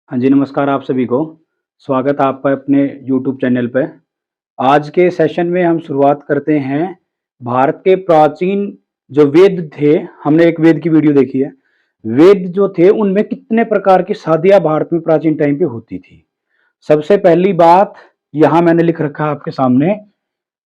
हाँ जी, नमस्कार आप सभी को। स्वागत है आपका अपने यूट्यूब चैनल पे। आज के सेशन में हम शुरुआत करते हैं भारत के प्राचीन जो वेद थे, हमने एक वेद की वीडियो देखी है। वेद जो थे उनमें कितने प्रकार की शादियाँ भारत में प्राचीन टाइम पे होती थी। सबसे पहली बात यहाँ मैंने लिख रखा है आपके सामने,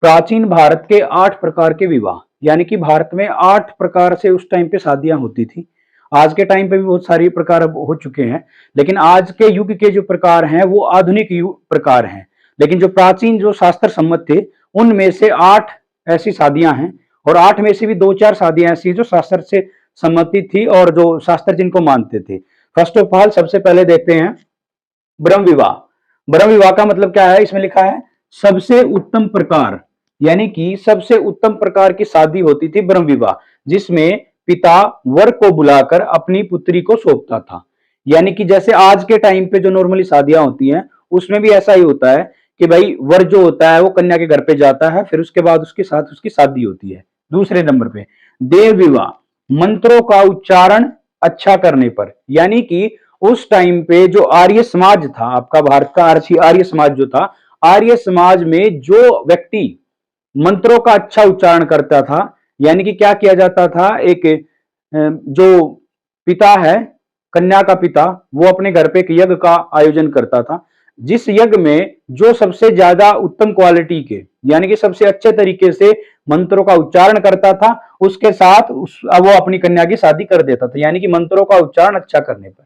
प्राचीन भारत के 8 प्रकार के विवाह, यानी कि भारत में 8 प्रकार से उस टाइम पे शादियां होती थी। आज के टाइम पे भी बहुत सारी प्रकार अब हो चुके हैं, लेकिन आज के युग के जो प्रकार हैं वो आधुनिक युग प्रकार हैं। लेकिन जो प्राचीन जो शास्त्र सम्मत थे, उनमें से 8 ऐसी शादियां हैं, और 8 में से भी 2-4 शादियां ऐसी हैं जो शास्त्र से सम्मति थी और जो शास्त्र जिनको मानते थे। फर्स्ट ऑफ ऑल सबसे पहले देखते हैं ब्रह्म विवाह। ब्रह्म विवाह का मतलब क्या है? इसमें लिखा है सबसे उत्तम प्रकार, यानी कि सबसे उत्तम प्रकार की शादी होती थी ब्रह्म विवाह, जिसमें पिता वर को बुलाकर अपनी पुत्री को सौंपता था। यानी कि जैसे आज के टाइम पे जो नॉर्मली शादियां होती हैं, उसमें भी ऐसा ही होता है कि भाई वर जो होता है वो कन्या के घर पे जाता है, फिर उसके बाद उसके साथ उसकी शादी होती है। दूसरे नंबर पे देव विवाह, मंत्रों का उच्चारण अच्छा करने पर, यानी कि उस टाइम पे जो आर्य समाज था, आपका भारत का आर्य समाज जो था, आर्य समाज में जो व्यक्ति मंत्रों का अच्छा उच्चारण करता था, यानी कि क्या किया जाता था, एक जो पिता है, कन्या का पिता, वो अपने घर पे एक यज्ञ का आयोजन करता था, जिस यज्ञ में जो सबसे ज्यादा उत्तम क्वालिटी के, यानी कि सबसे अच्छे तरीके से मंत्रों का उच्चारण करता था, उसके साथ वो अपनी कन्या की शादी कर देता था, यानी कि मंत्रों का उच्चारण अच्छा करने पर।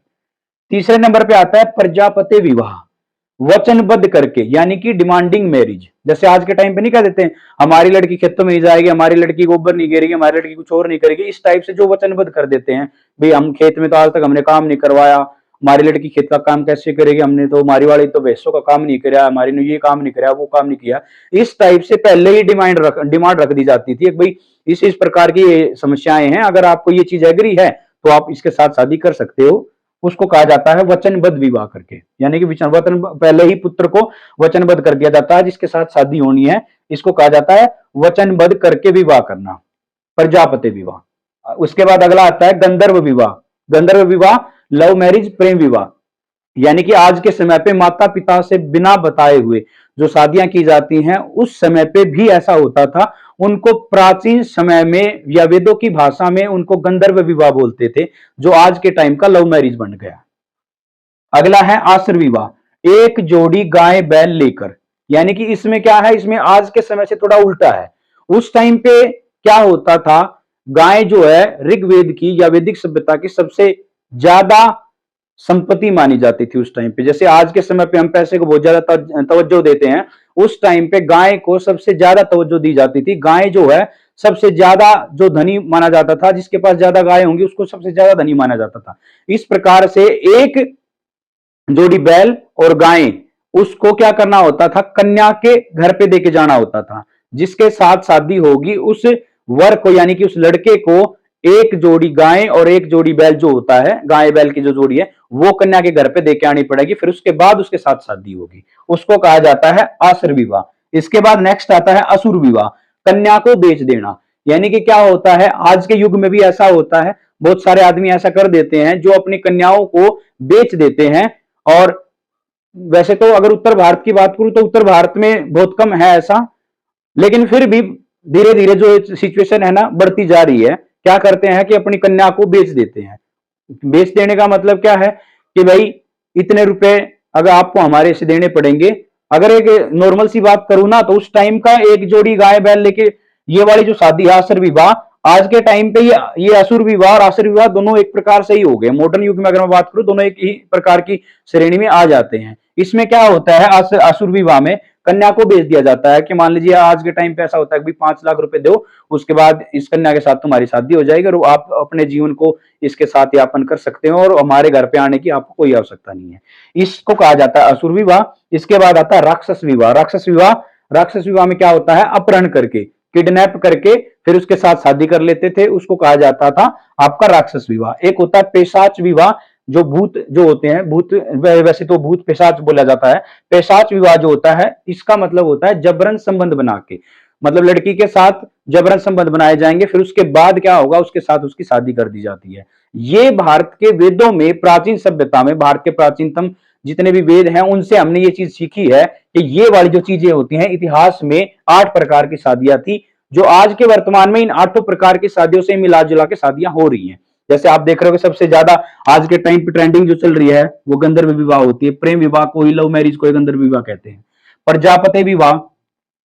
तीसरे नंबर पे आता है प्रजापति विवाह, वचनबद्ध करके, यानी कि डिमांडिंग मैरिज। जैसे आज के टाइम पे नहीं कह देते हैं हमारी लड़की खेतों में ही जाएगी, हमारी लड़की गोबर नहीं गिरेगी, हमारी लड़की कुछ और नहीं करेगी, इस टाइप से जो वचनबद्ध कर देते हैं, भाई हम खेत में तो आज तक हमने काम नहीं करवाया, हमारी लड़की खेत का काम कैसे करेगी, हमने तो हमारी वाली तो भैंसों का काम नहीं कराया, हमारी ने ये काम नहीं कराया, वो काम नहीं किया। इस टाइप से पहले ही डिमांड रख दी जाती थी, भाई इस प्रकार की समस्याएं हैं, अगर आपको ये चीज एग्री है तो आप इसके साथ शादी कर सकते हो। उसको कहा जाता है वचनबद्ध विवाह करके, यानी कि वचन पहले ही पुत्र को वचनबद्ध कर दिया जाता है जिसके साथ शादी होनी है, इसको कहा जाता है वचनबद्ध करके विवाह करना, प्रजापति विवाह। उसके बाद अगला आता है गंधर्व विवाह। गंधर्व विवाह लव मैरिज, प्रेम विवाह, यानी कि आज के समय पे माता पिता से बिना बताए हुए जो शादियां की जाती हैं, उस समय पे भी ऐसा होता था। उनको प्राचीन समय में या वेदों की भाषा में उनको गंधर्व विवाह बोलते थे, जो आज के टाइम का लव मैरिज बन गया। अगला है आश्रय विवाह, एक जोड़ी गाय बैल लेकर, यानी कि इसमें क्या है, इसमें आज के समय से थोड़ा उल्टा है। उस टाइम पे क्या होता था, गाय जो है ऋग्वेद की या वैदिक सभ्यता की सबसे ज्यादा संपत्ति मानी जाती थी उस टाइम पे। जैसे आज के समय पे हम पैसे को बहुत ज्यादा तवज्जो देते हैं, उस टाइम पे गाय को सबसे ज्यादा तवज्जो दी जाती थी। गाय जो है सबसे ज्यादा जो धनी माना जाता था, जिसके पास ज्यादा गाय होंगी उसको सबसे ज्यादा धनी माना जाता था। इस प्रकार से एक जोड़ी बैल और गायें, उसको क्या करना होता था, कन्या के घर पे देके जाना होता था। जिसके साथ शादी होगी उस वर को, यानी कि उस लड़के को एक जोड़ी गाय और एक जोड़ी बैल जो होता है, गाय बैल की जो जोड़ी है, वो कन्या के घर पे देके आनी पड़ेगी, फिर उसके बाद उसके साथ शादी होगी। उसको कहा जाता है आश्रय विवाह। इसके बाद नेक्स्ट आता है असुर विवाह, कन्या को बेच देना। यानी कि क्या होता है, आज के युग में भी ऐसा होता है, बहुत सारे आदमी ऐसा कर देते हैं जो अपनी कन्याओं को बेच देते हैं। और वैसे तो अगर उत्तर भारत की बात करूं तो उत्तर भारत में बहुत कम है ऐसा, लेकिन फिर भी धीरे धीरे जो सिचुएशन है ना बढ़ती जा रही है। क्या करते हैं कि अपनी कन्या को बेच देते हैं। बेच देने का मतलब क्या है कि भाई इतने रुपए अगर आपको हमारे से देने पड़ेंगे। अगर एक नॉर्मल सी बात करूं ना, तो उस टाइम का एक जोड़ी गाय बैल लेके ये वाली जो शादी है आश्रय विवाह, आज के टाइम पे ये असुर विवाह और आश्रय विवाह दोनों एक प्रकार से ही हो गए। मॉडर्न युग में अगर मैं बात करूं, दोनों एक ही प्रकार की श्रेणी में आ जाते हैं। इसमें क्या होता है, असुर विवाह में कन्या को बेच दिया जाता है कि मान लीजिए आज के टाइम पे ऐसा होता है कि 5 लाख रुपए दो, उसके बाद इस कन्या के साथ तुम्हारी शादी हो जाएगी और आप अपने जीवन को इसके साथ यापन कर सकते हो और हमारे घर पे आने की आपको कोई आवश्यकता नहीं है। इसको कहा जाता है असुर विवाह। इसके बाद आता है राक्षस विवाह। राक्षस विवाह में क्या होता है, अपहरण करके, किडनैप करके फिर उसके साथ शादी कर लेते थे, उसको कहा जाता था आपका राक्षस विवाह। एक होता है पेशाच विवाह, जो भूत जो होते हैं, भूत वैसे तो भूत पेशाच बोला जाता है। पेशाच विवाह जो होता है, इसका मतलब होता है जबरन संबंध बना के। मतलब लड़की के साथ जबरन संबंध बनाए जाएंगे, फिर उसके बाद क्या होगा, उसके साथ उसकी शादी कर दी जाती है। ये भारत के वेदों में, प्राचीन सभ्यता में, भारत के प्राचीनतम जितने भी वेद हैं उनसे हमने ये चीज सीखी है कि ये वाली जो चीजें होती हैं, इतिहास में 8 प्रकार की शादियां थी, जो आज के वर्तमान में इन 8 प्रकार की शादियों से मिला जुला के शादियां हो रही हैं। जैसे आप देख रहे हो कि सबसे ज्यादा आज के टाइम पे ट्रेंडिंग जो चल रही है वो गंधर्व विवाह होती है। प्रेम विवाह को ही लव मैरिज को गंधर्व विवाह कहते हैं। प्रजापति विवाह,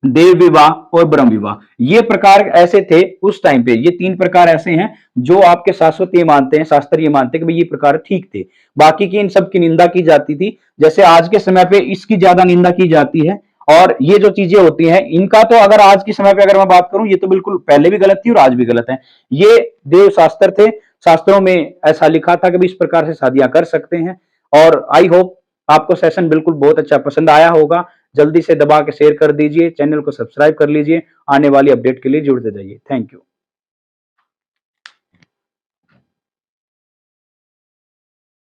देव विवाह और ब्रह्म विवाह, ये प्रकार ऐसे थे उस टाइम पे। ये 3 प्रकार ऐसे हैं जो आपके शाश्वत ये मानते हैं, शास्त्र ये मानते हैं कि भाई ये प्रकार ठीक थे। बाकी की इन सब की निंदा की जाती थी। जैसे आज के समय पे इसकी ज्यादा निंदा की जाती है। और ये जो चीजें होती हैं इनका तो अगर आज के समय पे अगर मैं बात करूं, ये तो बिल्कुल पहले भी गलत थी और आज भी गलत है। ये देव शास्त्र थे, शास्त्रों में ऐसा लिखा था कि इस प्रकार से शादियां कर सकते हैं। और आई होप आपको सेशन बिल्कुल बहुत अच्छा पसंद आया होगा। जल्दी से दबा के शेयर कर दीजिए, चैनल को सब्सक्राइब कर लीजिए, आने वाली अपडेट के लिए जुड़ते जाइए। Thank you.